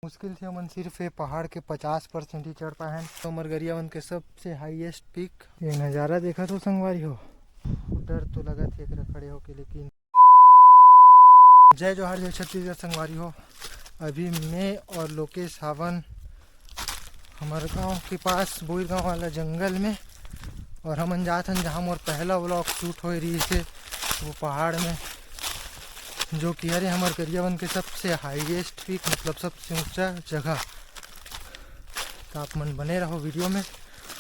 मुश्किल से हमन सिर्फ ये पहाड़ के 50% ही चढ़ पाए हैं। तो मरगरियावन के सबसे हाईएस्ट पीक ये नज़ारा देखा तो संगवारी हो, डर तो लगा थे एक खड़े होके। लेकिन जय जोहार, जय छत्तीसगढ़ संगवारी हो। अभी मैं और लोकेश हावन हमारे गांव के पास बोईर गांव वाला जंगल में, और हमन जात हन जहाँ मोर पहला व्लॉग शूट हो रही है वो पहाड़ में, जो कि हरे हमारे गरियावन के सबसे हाईएस्ट पीक, मतलब सबसे ऊंचा जगह। तो आप मन बने रहो वीडियो में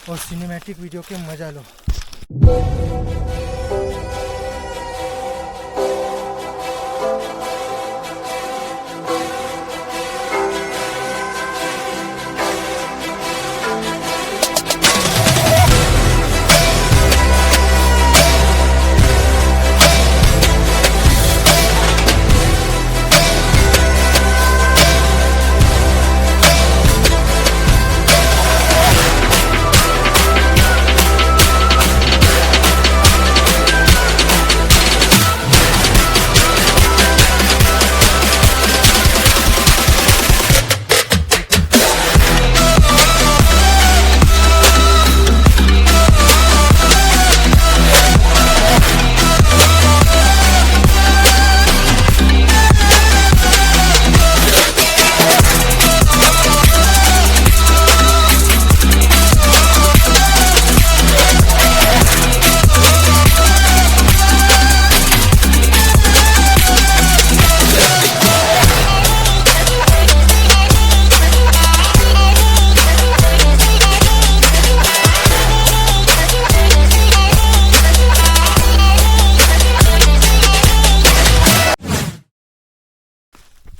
और सिनेमैटिक वीडियो के मजा लो।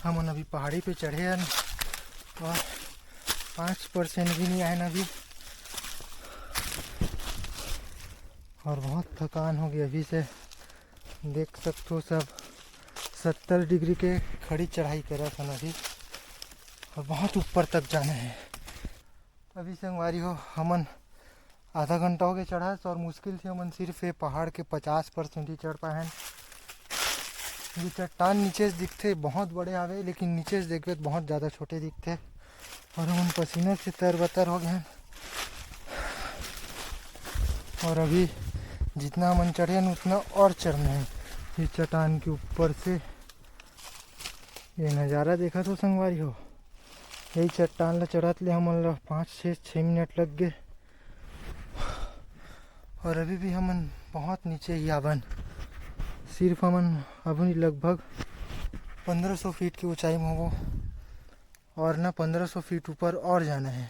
हम अभी पहाड़ी पे चढ़े हैं और 5% भी नहीं आए अभी, और बहुत थकान हो गई अभी से। देख सकते हो सब 70 डिग्री के खड़ी चढ़ाई करा था अभी, और बहुत ऊपर तक जाना है। अभी संगवारी हो हमन आधा घंटा हो गया चढ़ा, और मुश्किल से हमन सिर्फ ये पहाड़ के 50% ही चढ़ पाए हैं। ये चट्टान नीचे से दिखते बहुत बड़े आवे, लेकिन नीचे से देखते बहुत ज़्यादा छोटे दिखते, और हम पसीने से तरबतर हो गए हैं। और अभी जितना हम चढ़े हैं उतना और चढ़ना है। ये चट्टान के ऊपर से ये नज़ारा देखा तो संगवारी हो। यही चट्टान ला चढ़त ले हमन 5-6 मिनट लग गए, और अभी भी हमन बहुत नीचे ही आवन। सिर्फ हमन अभी लगभग 1500 फीट की ऊंचाई में हो, और ना 1500 फीट ऊपर और जाना है।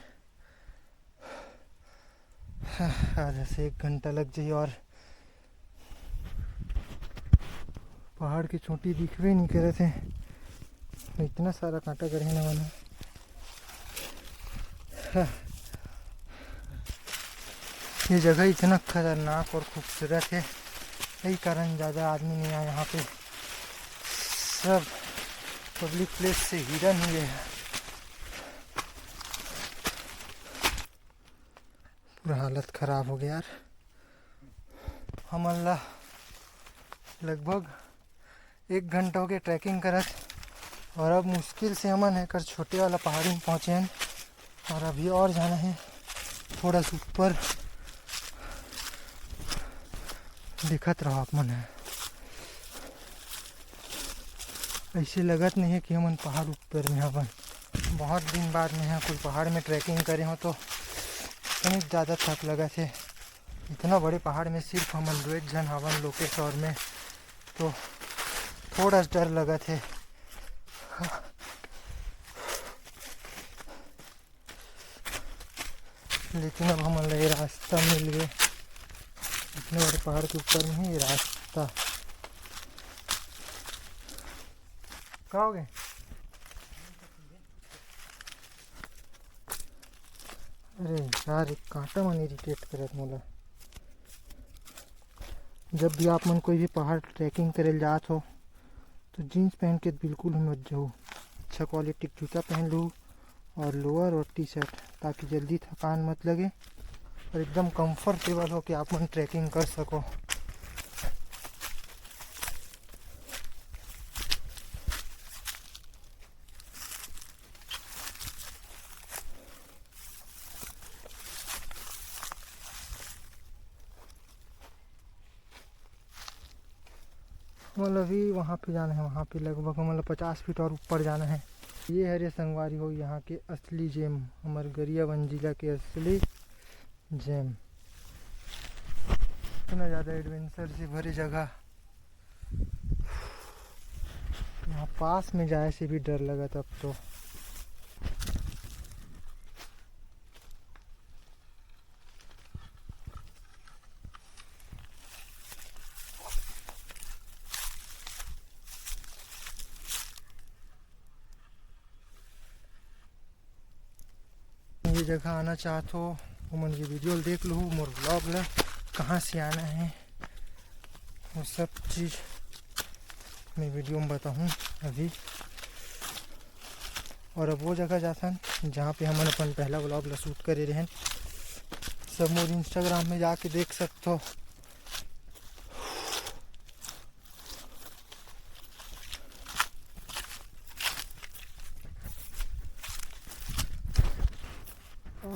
आधा से 1 घंटा लग जाए, और पहाड़ की चोटी दिखवे नहीं करे थे, इतना सारा कांटा करे ना बना। ये जगह इतना खतरनाक और खूबसूरत है, यही कारण ज़्यादा आदमी नहीं आया यहाँ पे। सब पब्लिक प्लेस से हिरन हुए हैं, पूरा हालत ख़राब हो गया यार। हमन ला लगभग 1 घंटा हो गया ट्रैकिंग करत, और अब मुश्किल से हमन है कर छोटे वाला पहाड़ी में पहुँचे हैं, और अभी और जाना है थोड़ा सा ऊपर। दिखत रहो आप मन है, ऐसे लगत नहीं है कि हमन पहाड़ ऊपर में हवन। बहुत दिन बाद में यहाँ कोई पहाड़ में ट्रैकिंग करे हो तो इतनी ज़्यादा थक लगा थे। इतना बड़े पहाड़ में सिर्फ हमन 2 जन हवन, लोकेश और में, तो थोड़ा डर लगा थे। लेकिन अब हमन ये रास्ता मिल गए, इतने बड़े पहाड़ के ऊपर में ही ये रास्ता। कहाँ हो गए? अरे यार, एक कांटा मन इरिटेट करत मोला। जब भी आप मन कोई भी पहाड़ ट्रैकिंग करे जात हो तो जीन्स पहन के बिल्कुल मत जाओ। अच्छा क्वालिटी जूता पहन लो, और लोअर और टी शर्ट, ताकि जल्दी थकान मत लगे और एकदम कंफर्टेबल हो कि आप मन ट्रैकिंग कर सको। मतलब अभी वहाँ पे जाना है, वहाँ पे लगभग मतलब 50 फीट और ऊपर जाना है। ये है रे संगवारी हो यहाँ के असली जेम, हमारे गरियाबंद जिला के असली जेम। इतना ज़्यादा एडवेंचर से भरी जगह, यहाँ पास में जाए से भी डर लगा तब तो। ये जगह आना चाहते हो वो मन की वीडियो देख लो, मोर ब्लॉग ला कहाँ से आना है वो सब चीज़ मैं वीडियो में बताऊँ अभी। और अब वो जगह जाथन जहाँ पे हम अपन पहला ब्लॉग ला शूट करे रहन, सब मोर इंस्टाग्राम में जाके देख सकते हो।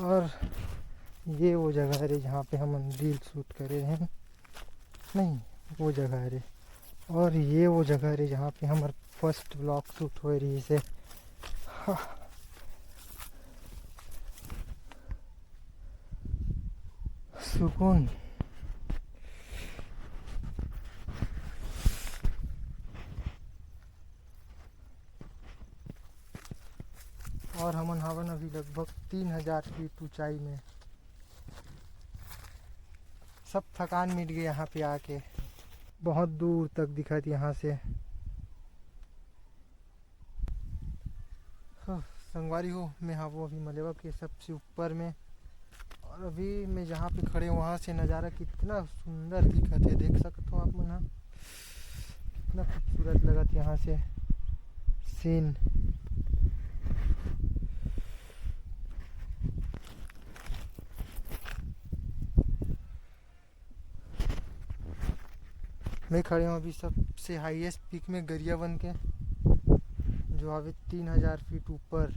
और ये वो जगह है जहाँ पे हम रील शूट करे हैं, नहीं वो जगह है। और ये वो जगह है जहाँ पे हमार फर्स्ट ब्लॉग शूट हो रही से। सुकून। और हमन हवन अभी लगभग 3000 फीट ऊंचाई में। सब थकान मिट गई यहाँ पे आके, बहुत दूर तक दिखा थी यहाँ से। संगवारी हो मैं हाँ वो अभी मलेवा के सबसे ऊपर में, और अभी मैं जहाँ पे खड़े वहाँ से नज़ारा कितना सुंदर दिखा थे, देख सकते हो आप मन। हाँ कितना खूबसूरत लगा था यहाँ से सीन। मैं खड़े हूँ अभी सबसे हाईएस्ट पीक में गरियाबंद के, जो अभी 3000 फीट ऊपर।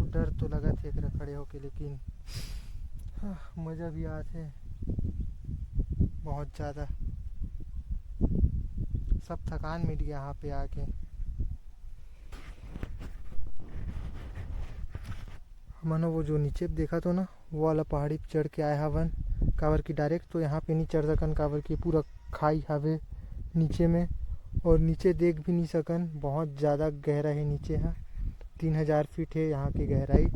डर तो लगा थे एकरा खड़े होके, लेकिन मज़ा भी आते बहुत ज़्यादा। सब थकान मिट गया यहाँ पे आके। मानो वो जो नीचे देखा तो ना वो वाला पहाड़ी पे चढ़ के आया हवन, काबर की डायरेक्ट तो यहाँ पे नहीं चढ़ सकन, काबर की पूरा खाई हवे नीचे में, और नीचे देख भी नहीं सकन, बहुत ज़्यादा गहरा है नीचे। है 3000 फीट है यहाँ की गहराई।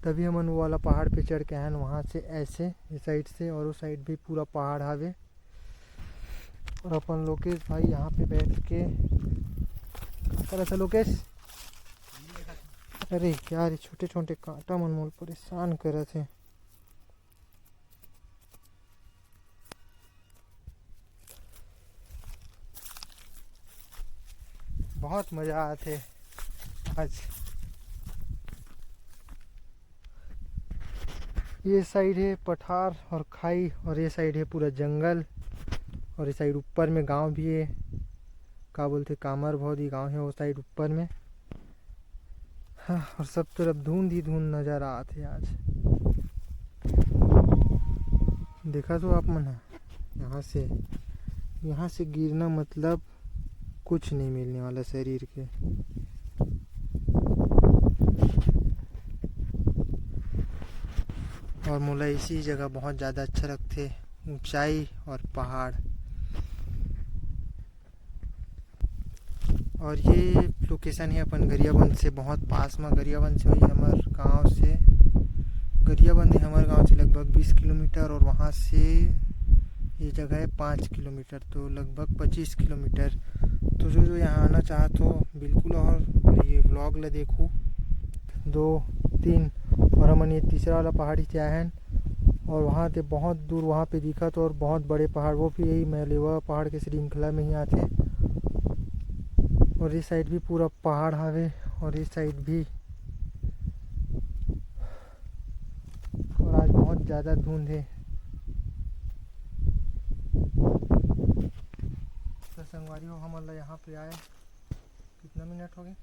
तभी हमन वो वाला पहाड़ पे चढ़ के आए वहाँ से ऐसे इस साइड से, और उस साइड भी पूरा पहाड़ हवे। और अपन लोकेश भाई यहाँ पे बैठ के क्या था लोकेश? अरे यार छोटे छोटे कांटा मन मोल परेशान कर थे। बहुत मज़ा आते आज। ये साइड है पठार और खाई, और ये साइड है पूरा जंगल, और इस साइड ऊपर में गांव भी है, क्या बोलते कामर भौदी गांव है वो साइड ऊपर में। हाँ, और सब तरफ धुंध ही धुंध नज़र आते आज। देखा तो आप मन यहाँ से गिरना मतलब कुछ नहीं मिलने वाला शरीर के। और मोला इसी जगह बहुत ज़्यादा अच्छा लगते, ऊंचाई और पहाड़। और ये लोकेशन है अपन गरियाबंद से बहुत पास में। गरियाबंद से वही हमारे गांव से, गरियाबंद है हमारे गांव से लगभग 20 किलोमीटर, और वहाँ से ये जगह है 5 किलोमीटर, तो लगभग 25 किलोमीटर। तो जो यहाँ आना चाहते हो बिल्कुल, और ये व्लॉग ला देखो 2 3, और हमन ये तीसरा वाला पहाड़ी से आए हैं, और वहाँ से बहुत दूर वहाँ पे दिखा तो, और बहुत बड़े पहाड़ वो भी यही मलेवा पहाड़ के श्रृंखला में ही आते। और इस साइड भी पूरा पहाड़ हवे, और इस साइड भी। और आज बहुत ज़्यादा धुंध है। तो संगवारी हो हम यहाँ पे आए, कितना मिनट हो गए?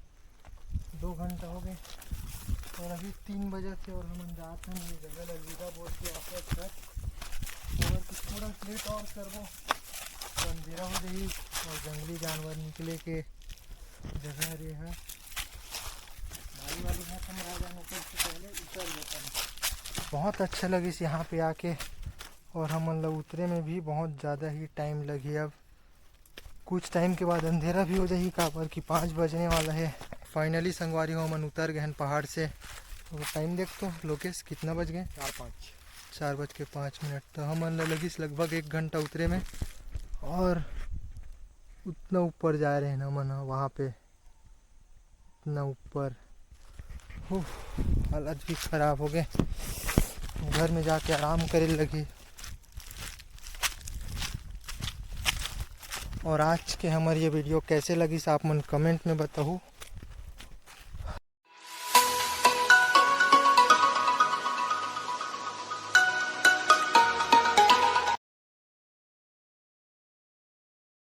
2 घंटा हो गए, और अभी 3 बजे से और हम जाते हैं ये जगह अलविदा बोल के वापस घर। थोड़ा लेट और करबो तो अंधेरा हो जाही और जंगली जानवर निकले के जगह रे है। भाई वाली है तुम राजा ऊपर से पहले उतर लेता। बहुत अच्छा लगिस यहाँ पे आके और हमन लोग उतरे में भी बहुत ज़्यादा ही टाइम लगी। अब कुछ टाइम के बाद अंधेरा भी हो जाही काबर कि 5 बजने वाला है। फाइनली संगवारी हो हमन उतर गए हैं पहाड़ से। तो टाइम देख तो लोकेश कितना बज गए? 4:05। तो हमन लगिस लगभग 1 घंटा उतरे में और उतना ऊपर जा रहे हैं हमन वहाँ पे इतना ऊपर। हालत भी ख़राब हो गए, घर में जाके आराम करे लगी। और आज के हमारी ये वीडियो कैसे लगी आप मन कमेंट में बताओ।